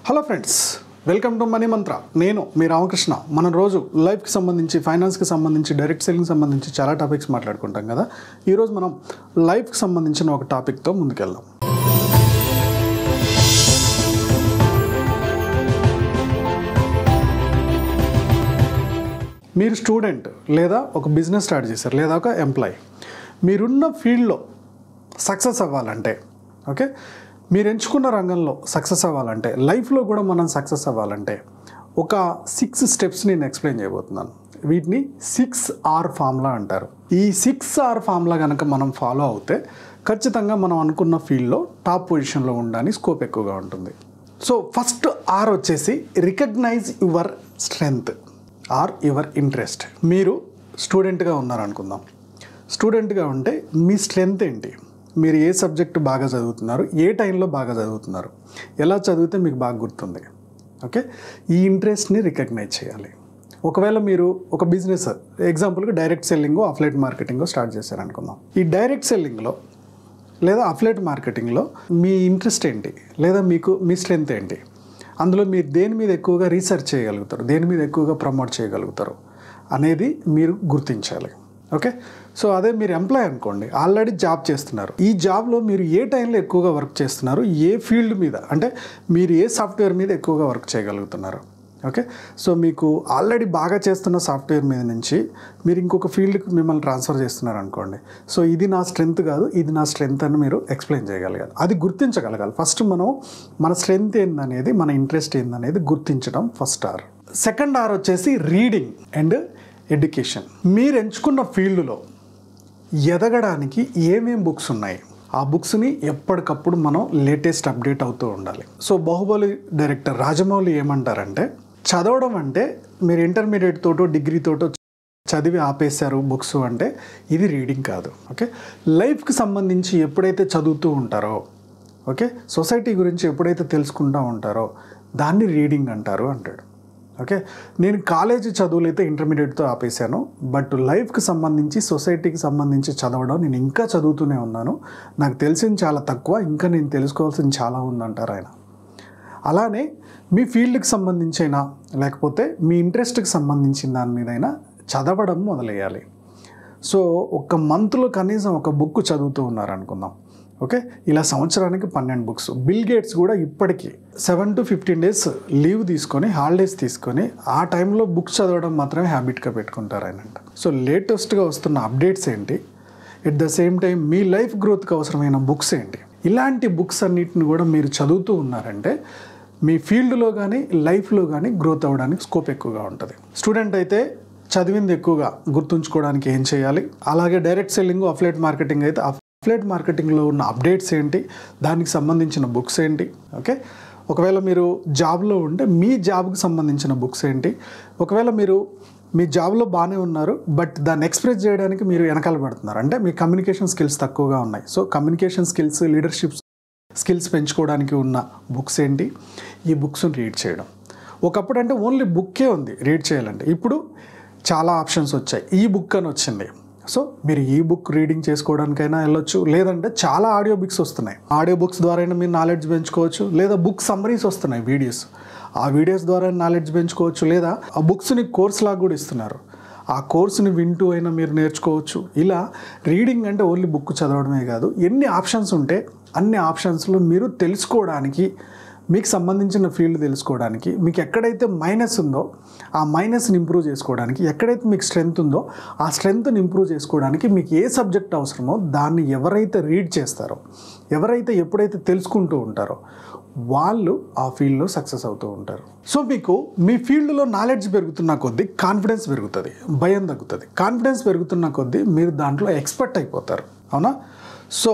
Hello friends, welcome to money మంత్ర. నేను మీ రామకృష్ణ. మనం రోజు లైఫ్కి సంబంధించి, ఫైనాన్స్కి సంబంధించి, డైరెక్ట్ సెల్లింగ్ సంబంధించి చాలా టాపిక్స్ మాట్లాడుకుంటాం కదా. ఈరోజు మనం లైఫ్కి సంబంధించిన ఒక టాపిక్తో ముందుకెళ్దాం. మీరు స్టూడెంట్ లేదా ఒక బిజినెస్ స్టార్ట్ చేశారు లేదా ఒక ఎంప్లాయీ. మీరున్న ఫీల్డ్లో సక్సెస్ అవ్వాలంటే, ఓకే, మీరు ఎంచుకున్న రంగంలో సక్సెస్ అవ్వాలంటే, లైఫ్లో కూడా మనం సక్సెస్ అవ్వాలంటే ఒక 6 స్టెప్స్ నేను ఎక్స్ప్లెయిన్ చేయబోతున్నాను. వీటిని 6R ఫార్ములా అంటారు. ఈ 6R ఫార్ములా కనుక మనం ఫాలో అవుతే ఖచ్చితంగా మనం అనుకున్న ఫీల్డ్లో టాప్ పొజిషన్లో ఉండడానికి స్కోప్ ఎక్కువగా ఉంటుంది. సో ఫస్ట్ R వచ్చేసి recognise your strength or your interest. మీరు స్టూడెంట్గా ఉన్నారనుకుందాం. స్టూడెంట్గా ఉంటే మీ స్ట్రెంగ్త్ ఏంటి, మీరు ఏ సబ్జెక్ట్ బాగా చదువుతున్నారు, ఏ టైంలో బాగా చదువుతున్నారు, ఎలా చదివితే మీకు బాగా గుర్తుంది, ఓకే, ఈ ఇంట్రెస్ట్ని రికగ్నైజ్ చేయాలి. ఒకవేళ మీరు ఒక బిజినెస్, ఎగ్జాంపుల్గా డైరెక్ట్ సెల్లింగో అఫ్లైట్ మార్కెటింగో స్టార్ట్ చేశారనుకుందాం. ఈ డైరెక్ట్ సెల్లింగ్లో లేదా అఫ్లైట్ మార్కెటింగ్లో మీ ఇంట్రెస్ట్ ఏంటి, లేదా మీ స్ట్రెంగ్త్ ఏంటి, అందులో మీరు దేని మీద ఎక్కువగా రీసెర్చ్ చేయగలుగుతారు, దేని మీద ఎక్కువగా ప్రమోట్ చేయగలుగుతారు అనేది మీరు గుర్తించాలి. ఓకే, సో అదే మీరు ఎంప్లాయ్ అనుకోండి, ఆల్రెడీ జాబ్ చేస్తున్నారు. ఈ జాబ్లో మీరు ఏ టైంలో ఎక్కువగా వర్క్ చేస్తున్నారు, ఏ ఫీల్డ్ మీద, అంటే మీరు ఏ సాఫ్ట్వేర్ మీద ఎక్కువగా వర్క్ చేయగలుగుతున్నారు. ఓకే, సో మీకు ఆల్రెడీ బాగా చేస్తున్న సాఫ్ట్వేర్ మీద నుంచి మీరు ఇంకొక ఫీల్డ్కి మిమ్మల్ని ట్రాన్స్ఫర్ చేస్తున్నారు అనుకోండి. సో ఇది నా స్ట్రెంగ్త్ కాదు, ఇది నా స్ట్రెంగ్త్ అని మీరు ఎక్స్ప్లెయిన్ చేయగలగాలి, అది గుర్తించగలగాలి. ఫస్ట్ మనం మన స్ట్రెంగ్త్ ఏందనేది, మన ఇంట్రెస్ట్ ఏందనేది గుర్తించడం ఫస్ట్ R. సెకండ్ R వచ్చేసి రీడింగ్ అండ్ ఎడ్యుకేషన్. మీరు ఎంచుకున్న ఫీల్డ్లో ఎదగడానికి ఏమేం బుక్స్ ఉన్నాయి, ఆ బుక్స్ని ఎప్పటికప్పుడు మనం లేటెస్ట్ అప్డేట్ అవుతూ ఉండాలి. సో బాహుబలి డైరెక్టర్ రాజమౌళి ఏమంటారంటే, చదవడం అంటే మీరు ఇంటర్మీడియట్ తోటో డిగ్రీ తోటో చదివి ఆపేశారు బుక్స్ అంటే ఇది రీడింగ్ కాదు. ఓకే, లైఫ్కి సంబంధించి ఎప్పుడైతే చదువుతూ ఉంటారో, ఓకే, సొసైటీ గురించి ఎప్పుడైతే తెలుసుకుంటూ ఉంటారో దాన్ని రీడింగ్ అంటారు అంటాడు. ఓకే, నేను కాలేజీ చదువులు అయితే ఇంటర్మీడియట్తో ఆపేశాను, బట్ లైఫ్కి సంబంధించి, సొసైటీకి సంబంధించి చదవడం నేను ఇంకా చదువుతూనే ఉన్నాను, నాకు తెలిసింది చాలా తక్కువ, ఇంకా నేను తెలుసుకోవాల్సింది చాలా ఉందంటారు ఆయన. అలానే మీ ఫీల్డ్కి సంబంధించైనా లేకపోతే మీ ఇంట్రెస్ట్కి సంబంధించిన దాని మీదైనా చదవడం మొదలెయ్యాలి. సో ఒక మంత్లో కనీసం ఒక బుక్ చదువుతూ ఉన్నారనుకుందాం. ఓకే, ఇలా సంవత్సరానికి 12 బుక్స్. బిల్ గేట్స్ కూడా ఇప్పటికీ 7 to 15 days లీవ్ తీసుకొని, హాలిడేస్ తీసుకొని ఆ టైంలో బుక్స్ చదవడం మాత్రమే హ్యాబిట్గా పెట్టుకుంటారు ఆయనంట. సో లేటెస్ట్గా వస్తున్న అప్డేట్స్ ఏంటి, ఎట్ ద సేమ్ టైం మీ లైఫ్ గ్రోత్కి అవసరమైన బుక్స్ ఏంటి, ఇలాంటి బుక్స్ అన్నిటిని కూడా మీరు చదువుతూ ఉన్నారంటే మీ ఫీల్డ్లో కానీ లైఫ్లో కానీ గ్రోత్ అవ్వడానికి స్కోప్ ఎక్కువగా ఉంటుంది. స్టూడెంట్ అయితే చదివింది ఎక్కువగా గుర్తుంచుకోవడానికి ఏం చేయాలి, అలాగే డైరెక్ట్ సెల్లింగ్ అఫ్లైట్ మార్కెటింగ్ అయితే అఫ్లైట్ మార్కెటింగ్లో ఉన్న అప్డేట్స్ ఏంటి, దానికి సంబంధించిన బుక్స్ ఏంటి. ఓకే, ఒకవేళ మీరు జాబ్లో ఉంటే మీ జాబ్కి సంబంధించిన బుక్స్ ఏంటి, ఒకవేళ మీరు మీ జాబ్లో బాగానే ఉన్నారు బట్ దాన్ని ఎక్స్ప్రెస్ చేయడానికి మీరు వెనకాల పడుతున్నారు అంటే మీ కమ్యూనికేషన్ స్కిల్స్ తక్కువగా ఉన్నాయి. So communication skills, leadership skills పెంచుకోవడానికి ఉన్న బుక్స్ ఏంటి, ఈ బుక్స్ని రీడ్ చేయడం. ఒకప్పుడు అంటే ఓన్లీ బుక్కే ఉంది రీడ్ చేయాలంటే, ఇప్పుడు చాలా ఆప్షన్స్ వచ్చాయి, ఈ బుక్ అని వచ్చింది. సో మీరు ఈ బుక్ రీడింగ్ చేసుకోవడానికైనా వెళ్ళొచ్చు, లేదంటే చాలా ఆడియో బుక్స్ వస్తున్నాయి, ఆడియో బుక్స్ ద్వారా అయినా మీరు నాలెడ్జ్ పెంచుకోవచ్చు, లేదా బుక్ సమ్మరీస్ వస్తున్నాయి వీడియోస్, ఆ వీడియోస్ ద్వారా నాలెడ్జ్ పెంచుకోవచ్చు, లేదా ఆ బుక్స్ని కోర్స్ లాగా కూడా ఇస్తున్నారు, ఆ కోర్సుని వింటూ అయినా మీరు నేర్చుకోవచ్చు. ఇలా రీడింగ్ అంటే ఓన్లీ బుక్ చదవడమే కాదు, ఎన్ని ఆప్షన్స్ ఉంటే అన్ని ఆప్షన్స్లో మీరు తెలుసుకోవడానికి, మీకు సంబంధించిన ఫీల్డ్ తెలుసుకోవడానికి, మీకు ఎక్కడైతే మైనస్ ఉందో ఆ మైనస్ని ఇంప్రూవ్ చేసుకోవడానికి, ఎక్కడైతే మీకు స్ట్రెంగ్త్ ఉందో ఆ స్ట్రెంగ్త్ని ఇంప్రూవ్ చేసుకోవడానికి మీకు ఏ సబ్జెక్ట్ అవసరమో దాన్ని ఎవరైతే రీడ్ చేస్తారో, ఎవరైతే ఎప్పుడైతే తెలుసుకుంటూ ఉంటారో వాళ్ళు ఆ ఫీల్డ్లో సక్సెస్ అవుతూ ఉంటారు. సో మీకు మీ ఫీల్డ్లో నాలెడ్జ్ పెరుగుతున్న కొద్దీ కాన్ఫిడెన్స్ పెరుగుతుంది, భయం తగ్గుతుంది. కాన్ఫిడెన్స్ పెరుగుతున్న కొద్దీ మీరు దాంట్లో ఎక్స్పర్ట్ అయిపోతారు, అవునా? సో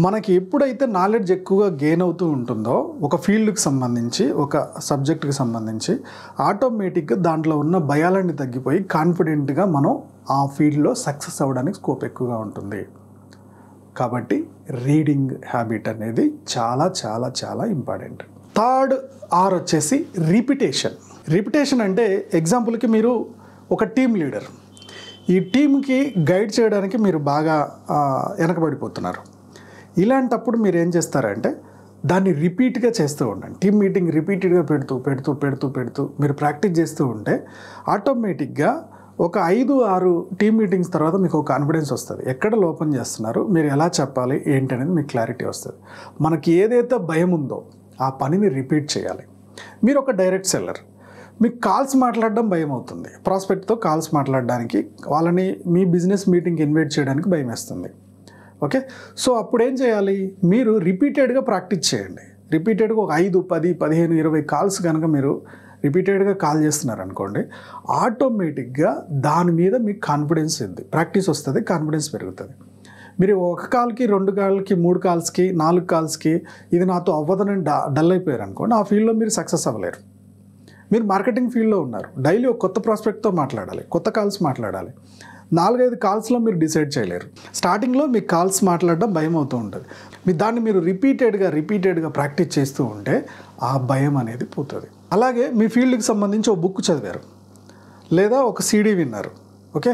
మనకి ఎప్పుడైతే నాలెడ్జ్ ఎక్కువగా గెయిన్ అవుతూ ఉంటుందో ఒక ఫీల్డ్కి సంబంధించి, ఒక సబ్జెక్ట్కి సంబంధించి, ఆటోమేటిక్గా దాంట్లో ఉన్న భయాలన్నీ తగ్గిపోయి కాన్ఫిడెంట్గా మనం ఆ ఫీల్డ్లో సక్సెస్ అవ్వడానికి స్కోప్ ఎక్కువగా ఉంటుంది. కాబట్టి రీడింగ్ హ్యాబిట్ అనేది చాలా చాలా చాలా ఇంపార్టెంట్. థర్డ్ R వచ్చేసి రిపిటేషన్. రిపిటేషన్ అంటే ఎగ్జాంపుల్కి మీరు ఒక టీమ్ లీడర్, ఈ టీంకి గైడ్ చేయడానికి మీరు బాగా వెనకబడిపోతున్నారు. ఇలాంటప్పుడు మీరు ఏం చేస్తారంటే దాన్ని రిపీట్గా చేస్తూ ఉండండి. టీమ్ మీటింగ్ రిపీటెడ్గా పెడుతూ మీరు ప్రాక్టీస్ చేస్తూ ఉంటే ఆటోమేటిక్గా ఒక 5-6 టీమ్ మీటింగ్స్ తర్వాత మీకు ఒక కాన్ఫిడెన్స్ వస్తుంది. ఎక్కడ లోపం చేస్తున్నారు, మీరు ఎలా చెప్పాలి ఏంటి అనేది మీకు క్లారిటీ వస్తుంది. మనకి ఏదైతే భయం ఉందో ఆ పనిని రిపీట్ చేయాలి. మీరు ఒక డైరెక్ట్ సెల్లర్, మీకు కాల్స్ మాట్లాడడం భయం అవుతుంది. ప్రాస్పెక్ట్తో కాల్స్ మాట్లాడడానికి, వాళ్ళని మీ బిజినెస్ మీటింగ్కి ఇన్వైట్ చేయడానికి భయం వేస్తుంది. ఓకే, సో అప్పుడు ఏం చేయాలి, మీరు రిపీటెడ్గా ప్రాక్టీస్ చేయండి. రిపీటెడ్గా ఒక 5, 10, 15, 20 కాల్స్ కనుక మీరు రిపీటెడ్గా కాల్ చేస్తున్నారు అనుకోండి, ఆటోమేటిక్గా దాని మీద మీకు కాన్ఫిడెన్స్ ఉంది, ప్రాక్టీస్ వస్తుంది, కాన్ఫిడెన్స్ పెరుగుతుంది. మీరు ఒక కాల్కి, 2 కాల్కి, 3 కాల్స్కి, 4 కాల్స్కి ఇది నాతో అవ్వదని డల్ అయిపోయారు అనుకోండి, ఆ ఫీల్డ్లో మీరు సక్సెస్ అవ్వలేరు. మీరు మార్కెటింగ్ ఫీల్డ్లో ఉన్నారు, డైలీ ఒక కొత్త ప్రాస్పెక్ట్తో మాట్లాడాలి, కొత్త కాల్స్ మాట్లాడాలి. 4-5 కాల్స్లో మీరు డిసైడ్ చేయలేరు. స్టార్టింగ్లో మీకు కాల్స్ మాట్లాడడం భయం అవుతూ ఉంటుంది. దాన్ని మీరు రిపీటెడ్గా ప్రాక్టీస్ చేస్తూ ఉంటే ఆ భయం అనేది పోతుంది. అలాగే మీ ఫీల్డ్కి సంబంధించి ఒక బుక్ చదివారు లేదా ఒక సీడీ విన్నారు. ఓకే,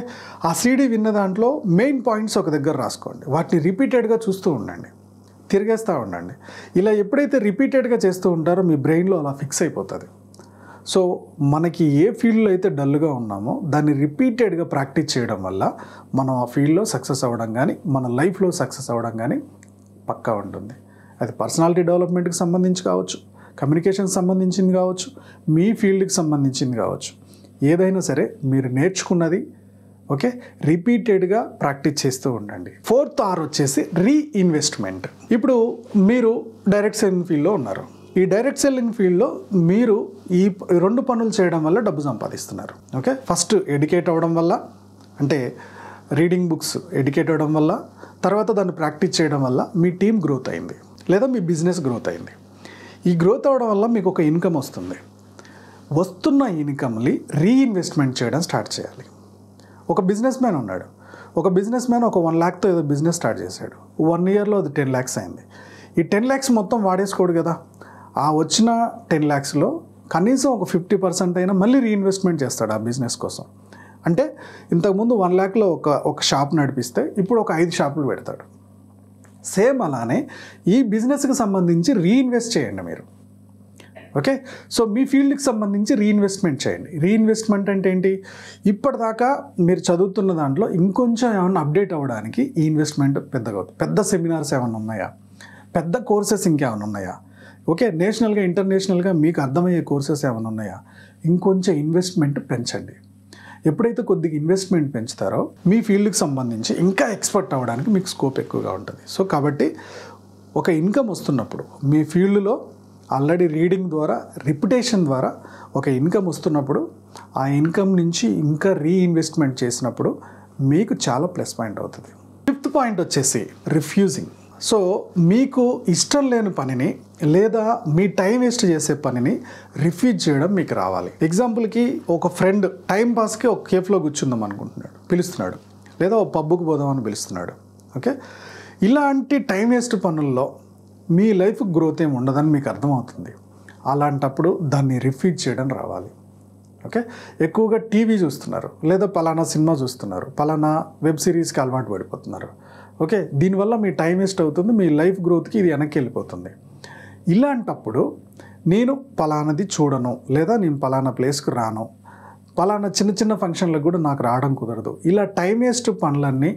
ఆ సీడీ విన్న దాంట్లో మెయిన్ పాయింట్స్ ఒక దగ్గర రాసుకోండి. వాటిని రిపీటెడ్గా చూస్తూ ఉండండి, తిరిగేస్తూ ఉండండి. ఇలా ఎప్పుడైతే రిపీటెడ్గా చేస్తూ ఉంటారో మీ బ్రెయిన్లో అలా ఫిక్స్ అయిపోతుంది. సో మనకి ఏ ఫీల్డ్లో అయితే డల్గా ఉన్నామో దాన్ని రిపీటెడ్గా ప్రాక్టీస్ చేయడం వల్ల మనం ఆ ఫీల్డ్లో సక్సెస్ అవ్వడం కానీ, మన లైఫ్లో సక్సెస్ అవ్వడం కానీ పక్కా ఉంటుంది. అది పర్సనాలిటీ డెవలప్మెంట్కి సంబంధించి కావచ్చు, కమ్యూనికేషన్కి సంబంధించింది కావచ్చు, మీ ఫీల్డ్కి సంబంధించింది కావచ్చు, ఏదైనా సరే మీరు నేర్చుకున్నది ఓకే రిపీటెడ్గా ప్రాక్టీస్ చేస్తూ ఉండండి. 4th R వచ్చేసి రీఇన్వెస్ట్మెంట్. ఇప్పుడు మీరు డైరెక్ట్ సెల్లింగ్ ఫీల్డ్లో ఉన్నారు. ఈ డైరెక్ట్ సెల్లింగ్ ఫీల్డ్లో మీరు ఈ 2 పనులు చేయడం వల్ల డబ్బు సంపాదిస్తున్నారు. ఓకే, ఫస్ట్ ఎడ్యుకేట్ అవ్వడం వల్ల, అంటే రీడింగ్ బుక్స్ ఎడ్యుకేట్ అవ్వడం వల్ల, తర్వాత దాన్ని ప్రాక్టీస్ చేయడం వల్ల మీ టీం గ్రోత్ అయింది లేదా మీ బిజినెస్ గ్రోత్ అయింది. ఈ గ్రోత్ అవ్వడం వల్ల మీకు ఒక ఇన్కమ్ వస్తుంది. వస్తున్న ఇన్కమ్ని రీఇన్వెస్ట్మెంట్ చేయడం స్టార్ట్ చేయాలి. ఒక బిజినెస్ మ్యాన్ ఉన్నాడు, ఒక బిజినెస్ మ్యాన్ ఒక 1 lakhతో ఏదో బిజినెస్ స్టార్ట్ చేశాడు. 1 yearలో అది 10 lakhs అయింది. ఈ 10 lakhs మొత్తం వాడేసుకోడు కదా. ఆ వచ్చిన 10 lakhsలో కనీసం ఒక 50% అయినా మళ్ళీ రీఇన్వెస్ట్మెంట్ చేస్తాడు ఆ బిజినెస్ కోసం. అంటే ఇంతకుముందు 1 lakhలో ఒక షాప్ నడిపిస్తే ఇప్పుడు ఒక 5 షాపులు పెడతాడు. సేమ్ అలానే ఈ బిజినెస్కి సంబంధించి రీఇన్వెస్ట్ చేయండి మీరు. ఓకే, సో మీ ఫీల్డ్కి సంబంధించి రీఇన్వెస్ట్మెంట్ చేయండి. రీఇన్వెస్ట్మెంట్ అంటే ఏంటి, ఇప్పటిదాకా మీరు చదువుతున్న దాంట్లో ఇంకొంచెం ఏమన్నా అప్డేట్ అవ్వడానికి ఈ ఇన్వెస్ట్మెంట్ పెద్దగా అవుతుంది. పెద్ద సెమినార్స్ ఏమైనా ఉన్నాయా, పెద్ద కోర్సెస్ ఇంకేమైనా ఉన్నాయా, ఓకే నేషనల్గా ఇంటర్నేషనల్గా మీకు అర్థమయ్యే కోర్సెస్ ఏమైనా ఉన్నాయా, ఇంకొంచెం ఇన్వెస్ట్మెంట్ పెంచండి. ఎప్పుడైతే కొద్దిగా ఇన్వెస్ట్మెంట్ పెంచుతారో మీ ఫీల్డ్కి సంబంధించి ఇంకా ఎక్స్పర్ట్ అవ్వడానికి మీకు స్కోప్ ఎక్కువగా ఉంటుంది. సో కాబట్టి ఒక ఇన్కమ్ వస్తున్నప్పుడు మీ ఫీల్డ్లో ఆల్రెడీ రీడింగ్ ద్వారా, రిప్యుటేషన్ ద్వారా ఒక ఇన్కమ్ వస్తున్నప్పుడు ఆ ఇన్కమ్ నుంచి ఇంకా రీఇన్వెస్ట్మెంట్ చేసినప్పుడు మీకు చాలా ప్లస్ పాయింట్ అవుతుంది. 5th పాయింట్ వచ్చేసి రిఫ్యూజింగ్. సో మీకు ఇష్టం లేని పనిని లేదా మీ టైం వేస్ట్ చేసే పనిని రిఫ్యూజ్ చేయడం మీకు రావాలి. ఎగ్జాంపుల్కి ఒక ఫ్రెండ్ టైం పాస్కి ఒక కేఫ్లో కూర్చుందాం అనుకుంటున్నాడు, పిలుస్తున్నాడు, లేదా ఒక పబ్కి పోదామని పిలుస్తున్నాడు. ఓకే, ఇలాంటి టైం వేస్ట్ పనుల్లో మీ లైఫ్ గ్రోత్ ఏమి ఉండదని మీకు అర్థమవుతుంది. అలాంటప్పుడు దాన్ని రిఫ్యూజ్ చేయడం రావాలి. ఓకే, ఎక్కువగా టీవీ చూస్తున్నారు లేదా పలానా సినిమా చూస్తున్నారు, పలానా వెబ్ సిరీస్కి అలవాటు పడిపోతున్నారు. ఓకే, దీనివల్ల మీ టైం వేస్ట్ అవుతుంది, మీ లైఫ్ గ్రోత్కి ఇది వెనక్కి వెళ్ళిపోతుంది. ఇలాంటప్పుడు నేను పలానాది చూడను, లేదా నేను పలానా ప్లేస్కి రాను, పలానా చిన్న చిన్న ఫంక్షన్లకు కూడా నాకు రావడం కుదరదు, ఇలా టైం వేస్ట్ పనులన్నీ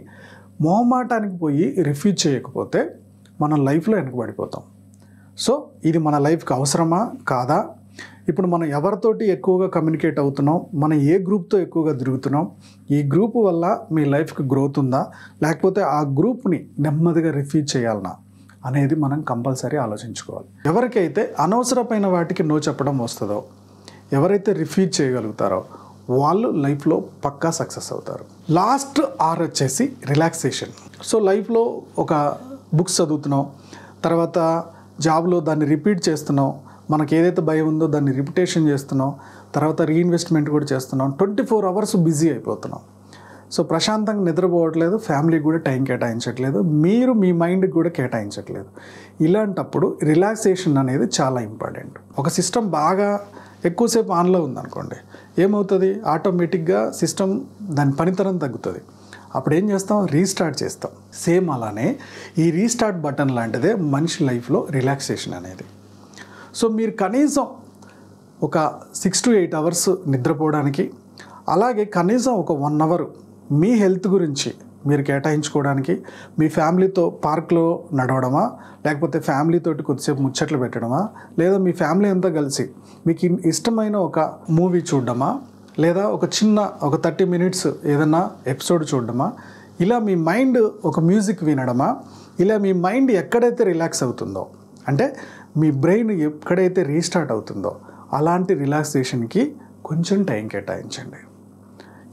మొహమాటానికి పోయి రిఫ్యూజ్ చేయకపోతే మనం లైఫ్లో వెనకబడిపోతాం. సో ఇది మన లైఫ్కి అవసరమా కాదా, ఇప్పుడు మనం ఎవరితోటి ఎక్కువగా కమ్యూనికేట్ అవుతున్నాం, మనం ఏ గ్రూప్తో ఎక్కువగా తిరుగుతున్నాం, ఈ గ్రూప్ వల్ల మీ లైఫ్కి గ్రోత్ ఉందా, లేకపోతే ఆ గ్రూప్ని నెమ్మదిగా రిఫ్యూజ్ చేయాలనా అనేది మనం కంపల్సరీ ఆలోచించుకోవాలి. ఎవరికైతే అనవసరమైన వాటికి నో చెప్పడం వస్తుందో, ఎవరైతే రిఫ్యూజ్ చేయగలుగుతారో వాళ్ళు లైఫ్లో పక్కా సక్సెస్ అవుతారు. లాస్ట్ R వచ్చేసి రిలాక్సేషన్. సో లైఫ్లో ఒక బుక్స్ చదువుతున్నాం, తర్వాత జాబ్లో దాన్ని రిపీట్ చేస్తున్నాం, మనకి ఏదైతే భయం ఉందో దాన్ని రిపిటేషన్ చేస్తున్నాం, తర్వాత రీఇన్వెస్ట్మెంట్ కూడా చేస్తున్నాం, 24 hours బిజీ అయిపోతున్నాం. సో ప్రశాంతంగా నిద్రపోవట్లేదు, ఫ్యామిలీకి కూడా టైం కేటాయించట్లేదు, మీరు మీ మైండ్కి కూడా కేటాయించట్లేదు. ఇలాంటప్పుడు రిలాక్సేషన్ అనేది చాలా ఇంపార్టెంట్. ఒక సిస్టమ్ బాగా ఎక్కువసేపు ఆన్లో ఉందనుకోండి, ఏమవుతుంది, ఆటోమేటిక్గా సిస్టమ్ దాని పనితనం తగ్గుతుంది. అప్పుడు ఏం చేస్తాం, రీస్టార్ట్ చేస్తాం. సేమ్ అలానే ఈ రీస్టార్ట్ బటన్ లాంటిదే మనిషి లైఫ్లో రిలాక్సేషన్ అనేది. సో మీరు కనీసం ఒక 6 to 8 hours నిద్రపోవడానికి, అలాగే కనీసం ఒక 1 hour మీ హెల్త్ గురించి మీరు కేటాయించుకోవడానికి, మీ ఫ్యామిలీతో పార్క్లో నడవడమా, లేకపోతే ఫ్యామిలీతోటి కొద్దిసేపు ముచ్చట్లు పెట్టడమా, లేదా మీ ఫ్యామిలీ అంతా కలిసి మీకు ఇష్టమైన ఒక మూవీ చూడడమా, లేదా ఒక 30 minutes ఏదన్నా ఎపిసోడ్ చూడడమా, ఇలా మీ మైండ్ ఒక మ్యూజిక్ వినడమా, ఇలా మీ మైండ్ ఎక్కడైతే రిలాక్స్ అవుతుందో, అంటే మీ బ్రెయిన్ ఎక్కడైతే రీస్టార్ట్ అవుతుందో అలాంటి రిలాక్సేషన్కి కొంచెం టైం కేటాయించండి.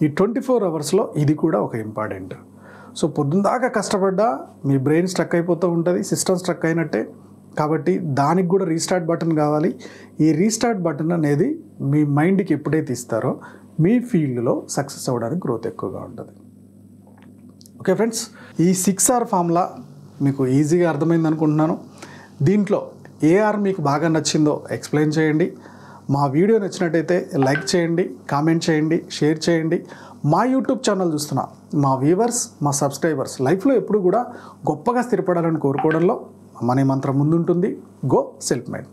ఈ 24 hours ఇది కూడా ఒక ఇంపార్టెంట్. సో పొద్దుందాకా కష్టపడ్డా మీ బ్రెయిన్ స్ట్రక్ అయిపోతూ ఉంటుంది, సిస్టమ్ స్ట్రక్ అయినట్టే. కాబట్టి దానికి కూడా రీస్టార్ట్ బటన్ కావాలి. ఈ రీస్టార్ట్ బటన్ అనేది మీ మైండ్కి ఎప్పుడైతే ఇస్తారో మీ ఫీల్డ్లో సక్సెస్ అవ్వడానికి గ్రోత్ ఎక్కువగా ఉంటుంది. ఓకే ఫ్రెండ్స్, ఈ 6R ఫార్ములా మీకు ఈజీగా అర్థమైంది అనుకుంటున్నాను. దీంట్లో ఏ ఆర్ మీకు బాగా నచ్చిందో ఎక్స్ప్లెయిన్ చేయండి. మా వీడియో నచ్చినట్టయితే లైక్ చేయండి, కామెంట్ చేయండి, షేర్ చేయండి. మా యూట్యూబ్ ఛానల్ చూస్తున్న మా వ్యూవర్స్, మా సబ్స్క్రైబర్స్ లైఫ్లో ఎప్పుడు కూడా గొప్పగా స్థిరపడాలని కోరుకోవడంలో మనీ మంత్రం ముందుంటుంది. Go self made.